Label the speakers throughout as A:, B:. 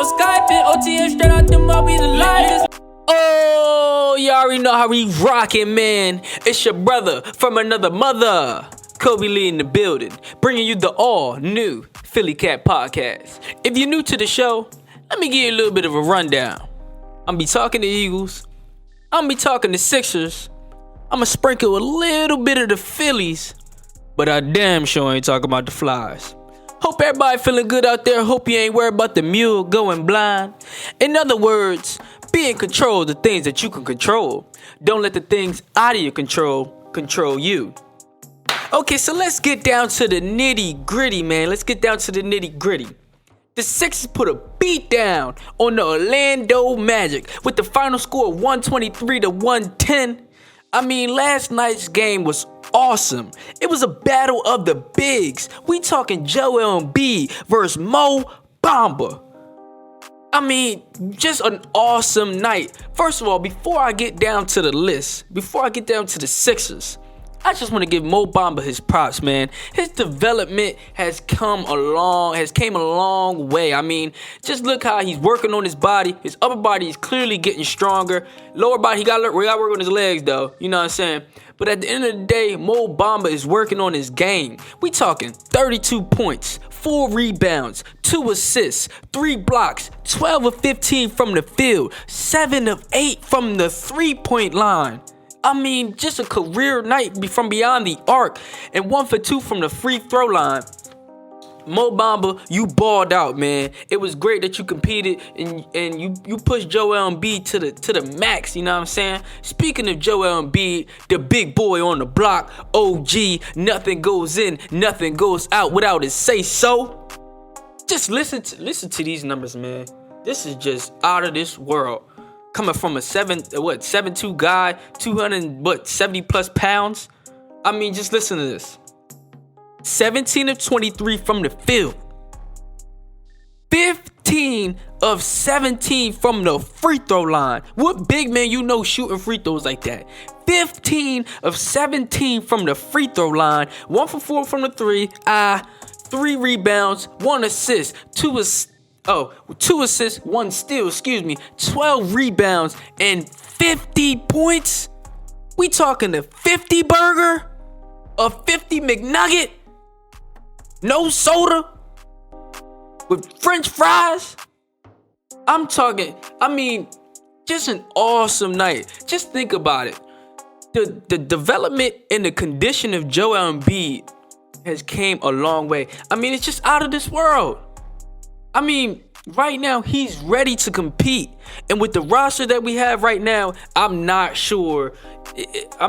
A: no Skyping. OTM straight out the mud, we the live. Oh, you already know how we rockin', man. It's your brother from another mother, Kobe Lee in the building, bringing you the all-new Philly Cat Podcast. If you're new to the show, let me give you a little bit of a rundown. I'm be talking to Eagles. I'm be talking to Sixers. I'm going to sprinkle a little bit of the Phillies, but I damn sure ain't talking about the Flies. Hope everybody feeling good out there. Hope you ain't worried about the mule going blind. In other words, be in control of the things that you can control. Don't let the things out of your control you. Okay, so let's get down to the nitty gritty, man. Let's get down to the nitty gritty. The Sixers put a beat down on the Orlando Magic with the final score of 123-110. I mean, last night's game was awesome. It was a battle of the bigs. We talking Joel Embiid versus Mo Bamba. I mean, just an awesome night. First of all, before I get down to the list, before I get down to the Sixers, I just want to give Mo Bamba his props, man. His development has came a long way. I mean, just look how he's working on his body. His upper body is clearly getting stronger. Lower body, he got to work on his legs, though. You know what I'm saying? But at the end of the day, Mo Bamba is working on his game. We talking 32 points, 4 rebounds, 2 assists, 3 blocks, 12 of 15 from the field, 7 of 8 from the three-point line. I mean, just a career night from beyond the arc, and 1 for 2 from the free throw line. Mo Bamba, you balled out, man. It was great that you competed and you pushed Joel Embiid to the max, you know what I'm saying? Speaking of Joel Embiid, the big boy on the block, OG, nothing goes in, nothing goes out without his say so. Just listen to these numbers, man. This is just out of this world. Coming from a 7'2" guy, 270 plus pounds. I mean, just listen to this. 17 of 23 from the field. 15 of 17 from the free throw line. What big man you know shooting free throws like that? 15 of 17 from the free throw line. 1 for 4 from the 3. 3 rebounds, 1 assist, 2 assists, 1 steal, 12 rebounds, and 50 points? We talking a 50 burger? A 50 McNugget? No soda? With French fries? Just an awesome night. Just think about it. The development and the condition of Joel Embiid has came a long way. I mean, it's just out of this world. I mean, right now, he's ready to compete. And with the roster that we have right now, I'm sure that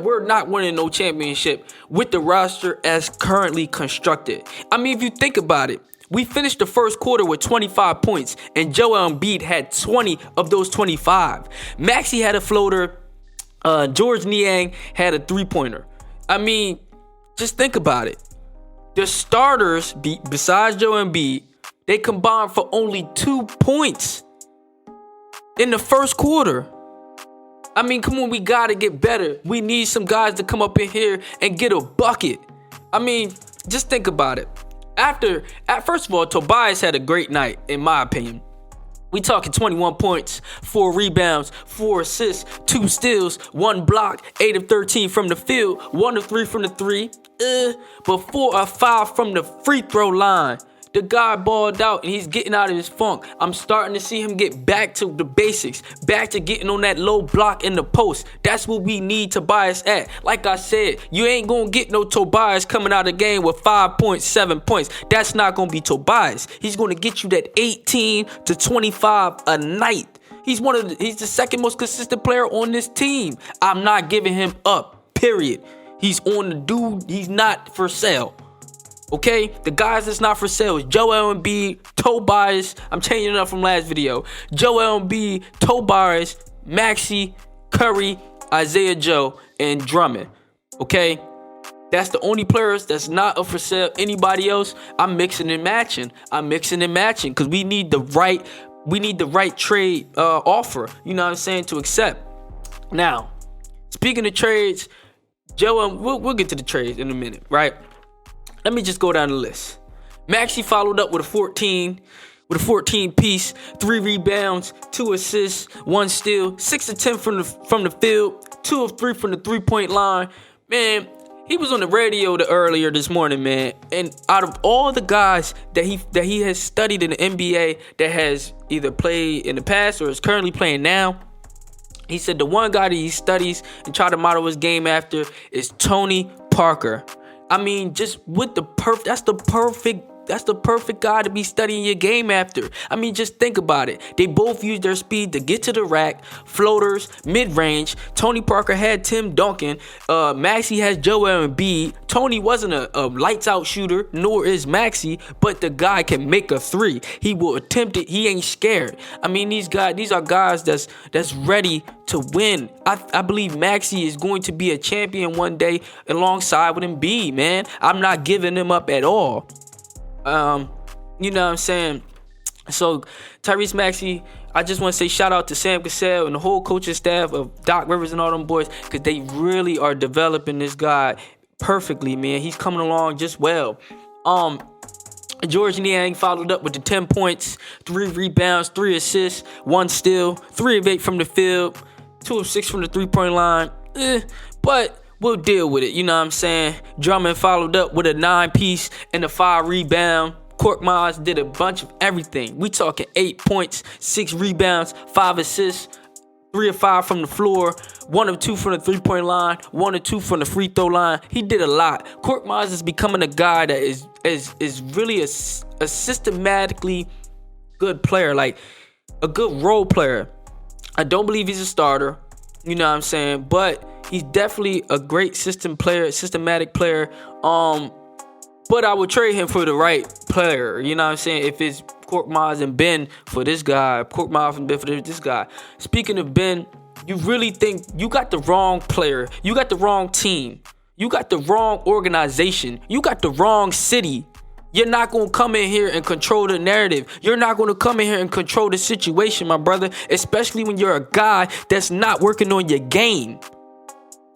A: we're not winning no championship with the roster as currently constructed. I mean, if you think about it, we finished the first quarter with 25 points, and Joel Embiid had 20 of those 25. Maxey had a floater. George Niang had a three-pointer. I mean, just think about it. The starters, besides Joel Embiid, they combined for only 2 points in the first quarter. I mean, come on, we got to get better. We need some guys to come up in here and get a bucket. I mean, just think about it. First of all, Tobias had a great night, in my opinion. We talking 21 points, 4 rebounds, 4 assists, 2 steals, 1 block, 8 of 13 from the field, 1 of 3 from the 3, but 4 of 5 from the free throw line. The guy balled out and he's getting out of his funk. I'm starting to see him get back to the basics, back to getting on that low block in the post. That's what we need Tobias at. Like I said, you ain't gonna get no Tobias coming out of the game with 5 points, 7 points. That's not gonna be Tobias. He's gonna get you that 18 to 25 a night. He's the second most consistent player on this team. I'm not giving him up, period. He's on the dude. He's not for sale. Okay, the guys that's not for sale is Joel Embiid, Tobias. I'm changing it up from last video. Joel Embiid, Tobias, Maxey, Curry, Isaiah Joe, and Drummond. Okay, that's the only players that's not up for sale. Anybody else, I'm mixing and matching because we need the right trade offer. You know what I'm saying, to accept. Now, speaking of trades, Joel, we'll get to the trades in a minute, right? Let me just go down the list. Maxey followed up with a 14 piece, 3 rebounds, 2 assists, 1 steal, 6 of 10 from the field, 2 of 3 from the 3-point line. Man, he was on the radio earlier this morning, man. And out of all the guys that he has studied in the NBA that has either played in the past or is currently playing now, he said the one guy that he studies and try to model his game after is Tony Parker. I mean, just with that's the perfect guy to be studying your game after. I mean, just think about it. They both use their speed to get to the rack, floaters, mid-range. Tony Parker had Tim Duncan. Maxey has Joel Embiid. Tony wasn't a lights-out shooter, nor is Maxey, but the guy can make a 3. He will attempt it. He ain't scared. I mean, these are guys that's ready to win. I believe Maxey is going to be a champion one day alongside with Embiid, man. I'm not giving him up at all. You know what I'm saying? So Tyrese Maxey, I just want to say shout out to Sam Cassell and the whole coaching staff of Doc Rivers and all them boys, because they really are developing this guy perfectly, man. He's coming along just well. George Niang followed up with the 10 points, 3 rebounds, 3 assists, 1 steal, 3 of 8 from the field, 2 of 6 from the 3-point line. But we'll deal with it, you know what I'm saying? Drummond followed up with a 9-piece and a 5 rebound. Korkmaz did a bunch of everything. We talking 8 points, 6 rebounds, 5 assists, 3 of 5 from the floor, 1 of 2 from the 3-point line, 1 of 2 from the free throw line. He did a lot. Korkmaz is becoming a guy that is really a systematically good player, like a good role player. I don't believe he's a starter, you know what I'm saying? But he's definitely a great systematic player. But I would trade him for the right player. You know what I'm saying? If it's Korkmaz and Ben for this guy, Korkmaz and Ben for this guy. Speaking of Ben, you really think you got the wrong player. You got the wrong team. You got the wrong organization. You got the wrong city. You're not going to come in here and control the narrative. You're not going to come in here and control the situation, my brother. Especially when you're a guy that's not working on your game.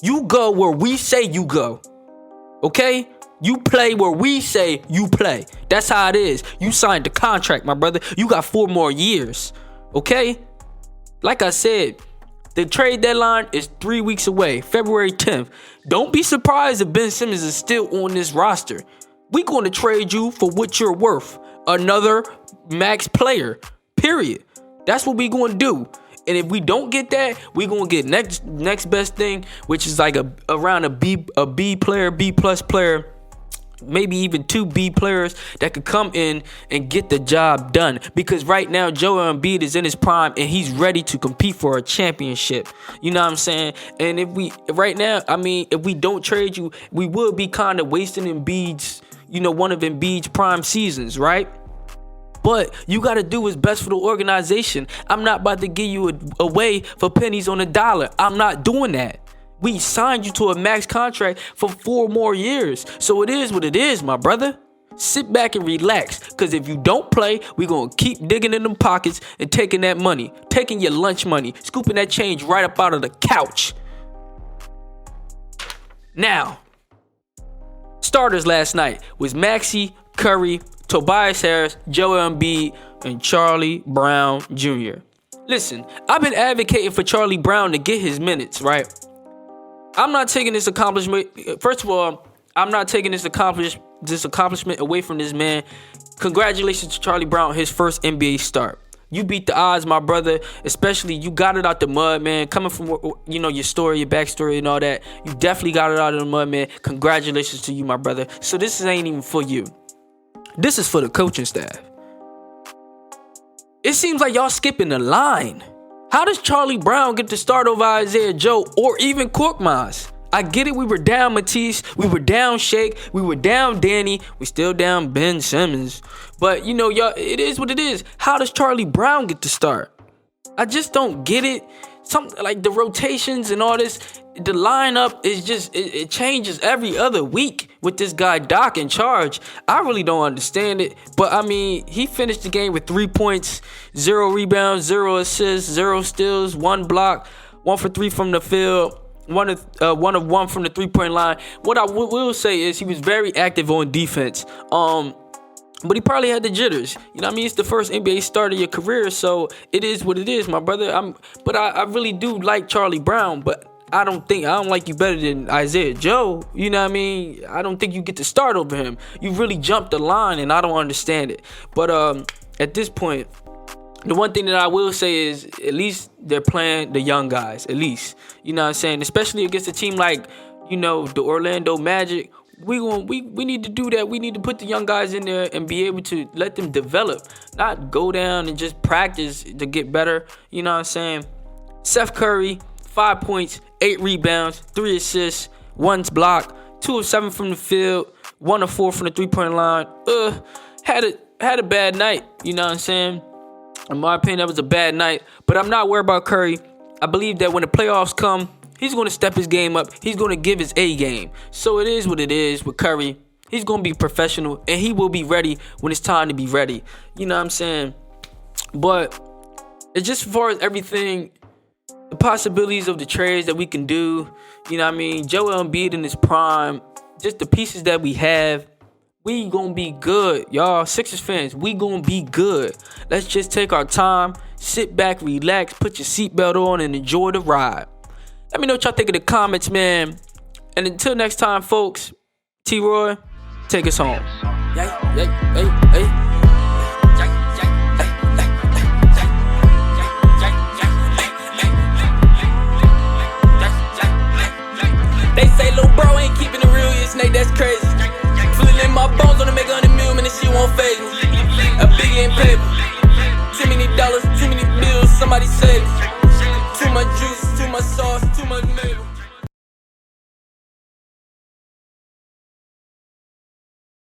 A: You go where we say you go. Okay? You play where we say you play. That's how it is. You signed the contract, my brother. You got 4 more years. Okay? Like I said, the trade deadline is 3 weeks away, February 10th. Don't be surprised if Ben Simmons is still on this roster. We're going to trade you for what you're worth. Another max player. Period. That's what we're going to do. And if we don't get that, we're going to get next best thing, which is like around a B player, B plus player. Maybe even 2 B players that could come in and get the job done. Because right now, Joel Embiid is in his prime and he's ready to compete for a championship. You know what I'm saying? And if we don't trade you, we will be kind of wasting Embiid's, one of Embiid's prime seasons, right? But you got to do what's best for the organization. I'm not about to give you away for pennies on a dollar. I'm not doing that. We signed you to a max contract for 4 more years. So it is what it is, my brother. Sit back and relax. Because if you don't play, we're going to keep digging in them pockets and taking that money. Taking your lunch money. Scooping that change right up out of the couch. Now, starters last night was Maxey, Curry, Tobias Harris, Joel Embiid, and Charlie Brown Jr. Listen, I've been advocating for Charlie Brown to get his minutes, right? I'm not taking this accomplishment. First of all, I'm not taking this accomplishment away from this man. Congratulations to Charlie Brown, his first NBA start. You beat the odds, my brother. Especially, you got it out the mud, man. Coming from, your story, your backstory and all that. You definitely got it out of the mud, man. Congratulations to you, my brother. So this ain't even for you. This is for the coaching staff. It seems like y'all skipping the line. How does Charlie Brown get to start over Isaiah Joe or even Korkmaz? I get it. We were down Matisse. We were down Shake. We were down Danny. We still down Ben Simmons. But, y'all, it is what it is. How does Charlie Brown get to start? I just don't get it. Something like the rotations and all this. The lineup is just, it changes every other week with this guy Doc in charge. I really don't understand it. But, he finished the game with 3 points, 0 rebounds, 0 assists, 0 steals, 1 block, 1 for 3 from the field, 1 of 1 from the 3-point line. What I will say is he was very active on defense. But he probably had the jitters. You know what I mean? It's the first NBA start of your career, so it is what it is, my brother. I really do like Charlie Brown, but I don't like you better than Isaiah Joe. You know what I mean? I don't think you get to start over him. You really jumped the line, and I don't understand it. But at this point, the one thing that I will say is at least they're playing the young guys, at least. You know what I'm saying? Especially against a team like, the Orlando Magic. We need to do that. We need to put the young guys in there and be able to let them develop, not go down and just practice to get better. You know what I'm saying? Seth Curry, 5 points, 8 rebounds, 3 assists, 1 block, 2 of 7 from the field, 1 of 4 from the 3-point line. Had a bad night. You know what I'm saying? In my opinion, that was a bad night. But I'm not worried about Curry. I believe that when the playoffs come, he's going to step his game up. He's going to give his A game. So it is what it is with Curry. He's going to be professional, and he will be ready when it's time to be ready. You know what I'm saying? But it's just as far as everything, the possibilities of the trades that we can do, you know what I mean? Joel Embiid in his prime, just the pieces that we have, we going to be good, y'all. Sixers fans, we going to be good. Let's just take our time, sit back, relax, put your seatbelt on, and enjoy the ride. Let me know what y'all think in the comments, man. And until next time, folks, T-Roy, take us home. They say lil' bro ain't keeping it real, yeah, Snake, that's crazy. Feeling in my bones on to make 100 million, and this shit won't phase me. A biggie in paper, too many dollars, too many bills, somebody save me.